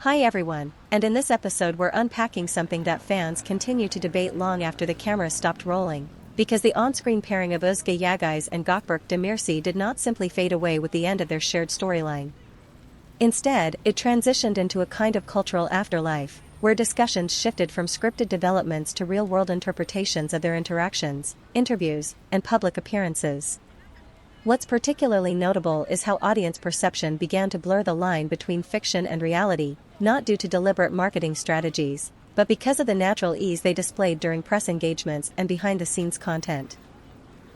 Hi everyone, and in this episode we're unpacking something that fans continue to debate long after the cameras stopped rolling, because the on-screen pairing of Özge Yağız and Gökberk Demirci did not simply fade away with the end of their shared storyline. Instead, it transitioned into a kind of cultural afterlife, where discussions shifted from scripted developments to real-world interpretations of their interactions, interviews, and public appearances. What's particularly notable is how audience perception began to blur the line between fiction and reality, not due to deliberate marketing strategies, but because of the natural ease they displayed during press engagements and behind-the-scenes content.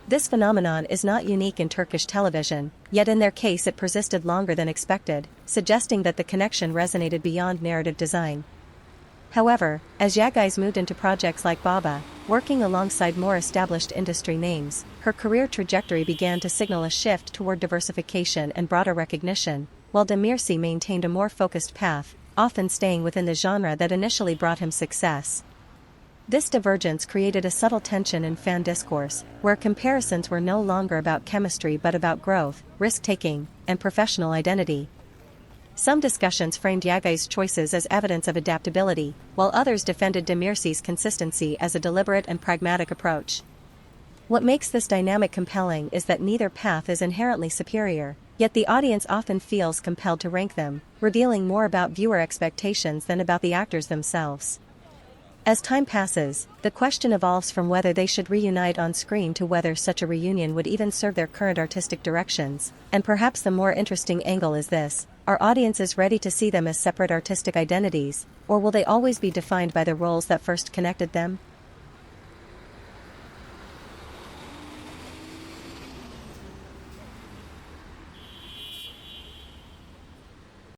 This phenomenon is not unique in Turkish television, yet in their case it persisted longer than expected, suggesting that the connection resonated beyond narrative design. However, as Yağız moved into projects like Baba, working alongside more established industry names, her career trajectory began to signal a shift toward diversification and broader recognition, while Demirci maintained a more focused path, often staying within the genre that initially brought him success. This divergence created a subtle tension in fan discourse, where comparisons were no longer about chemistry but about growth, risk-taking, and professional identity. Some discussions framed Yağız's choices as evidence of adaptability, while others defended Demirci's consistency as a deliberate and pragmatic approach. What makes this dynamic compelling is that neither path is inherently superior, yet the audience often feels compelled to rank them, revealing more about viewer expectations than about the actors themselves. As time passes, the question evolves from whether they should reunite on screen to whether such a reunion would even serve their current artistic directions, and perhaps the more interesting angle is this: are audiences ready to see them as separate artistic identities, or will they always be defined by the roles that first connected them?